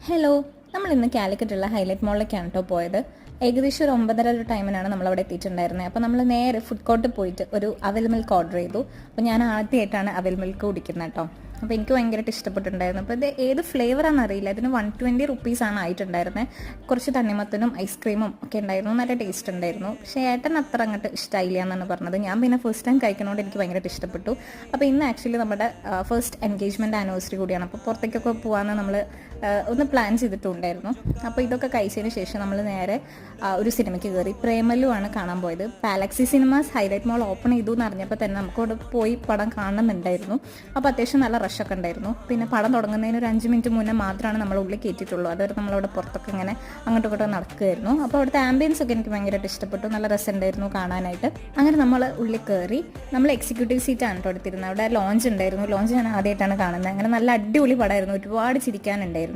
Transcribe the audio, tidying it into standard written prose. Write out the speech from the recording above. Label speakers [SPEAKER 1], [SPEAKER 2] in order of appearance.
[SPEAKER 1] Hello, നമ്മൾ ഇന്ന് കാലിക്കറ്റുള്ള highlight മോളിലേക്കാണ് കേട്ടോ പോയത്. ഏകദേശം ഒരു 9:30 ഒരു ടൈമിനാണ് നമ്മളവിടെ എത്തിയിട്ടുണ്ടായിരുന്നത്. അപ്പോൾ നമ്മൾ നേരെ ഫുഡ് കോർട്ടിൽ പോയിട്ട് ഒരു അവൽ മിൽക്ക് ഓർഡർ ചെയ്തു. അപ്പോൾ ഞാൻ ആദ്യമായിട്ടാണ് അവൽ മിൽക്ക് കുടിക്കുന്നത് കേട്ടോ. അപ്പോൾ എനിക്ക് ഭയങ്കരമായിട്ട് ഇഷ്ടപ്പെട്ടിട്ടുണ്ടായിരുന്നു. അപ്പോൾ ഇത് ഏത് ഫ്ലേവറാണെന്ന് അറിയില്ല. ഇതിന് 120 റുപ്പീസാണ് ആയിട്ടുണ്ടായിരുന്നത്. കുറച്ച് തണ്ണിമത്തനും ഐസ്ക്രീമും ഒക്കെ ഉണ്ടായിരുന്നു. നല്ല ടേസ്റ്റ് ഉണ്ടായിരുന്നു. പക്ഷേ ഏട്ടൻ അത്ര അങ്ങോട്ട് ഇഷ്ടമായില്ല എന്നാണ് പറഞ്ഞത്. ഞാൻ പിന്നെ ഫസ്റ്റ് ടൈം കഴിക്കുന്നതുകൊണ്ട് എനിക്ക് ഭയങ്കരമായിട്ട് ഇഷ്ടപ്പെട്ടു. അപ്പോൾ ഇന്ന് ആക്ച്വലി നമ്മുടെ ഫസ്റ്റ് എൻഗേജ്മെൻറ്റ് ആനിവേഴ്സറി കൂടിയാണ്. അപ്പോൾ പുറത്തേക്കൊക്കെ പോകാമെന്ന് നമ്മൾ ഒന്ന് പ്ലാൻ ചെയ്തിട്ടുണ്ടായിരുന്നു. അപ്പോൾ ഇതൊക്കെ കഴിച്ചതിന് ശേഷം നമ്മൾ നേരെ ഒരു സിനിമയ്ക്ക് കയറി. പ്രേമലു ആണ് കാണാൻ പോയത്. പാലക്സി സിനിമാസ് ഹൈലൈറ്റ് മോൾ ഓപ്പൺ ചെയ്തു എന്ന് അറിഞ്ഞപ്പോൾ തന്നെ നമുക്കവിടെ പോയി പടം കാണണമെന്നുണ്ടായിരുന്നു. അപ്പോൾ അത്യാവശ്യം നല്ല റഷൊക്കെ ഉണ്ടായിരുന്നു. പിന്നെ പടം തുടങ്ങുന്നതിന് ഒരു 5 മിനിറ്റ് മുന്നേ മാത്രമാണ് നമ്മൾ ഉള്ളിൽ കയറ്റിയിട്ടുള്ളൂ. അതുവരെ നമ്മളവിടെ പുറത്തൊക്കെ ഇങ്ങനെ അങ്ങോട്ടും ഇങ്ങോട്ടും നടക്കുമായിരുന്നു. അപ്പോൾ അവിടുത്തെ ആംബിയൻസ് ഒക്കെ എനിക്ക് ഭയങ്കരമായിട്ട് ഇഷ്ടപ്പെട്ടു. നല്ല രസമുണ്ടായിരുന്നു കാണാനായിട്ട്. അങ്ങനെ നമ്മൾ ഉള്ളിൽ കയറി. നമ്മൾ എക്സിക്യൂട്ടീവ് സീറ്റാണ് കേട്ടോ എടുത്തിരുന്നത്. അവിടെ ലോഞ്ച് ഉണ്ടായിരുന്നു. ലോഞ്ച് ഞാൻ ആദ്യമായിട്ടാണ് കാണുന്നത്. അങ്ങനെ നല്ല അടിപൊളി പടമായിരുന്നു. ഒരുപാട് ചിരിക്കാനുണ്ടായിരുന്നു.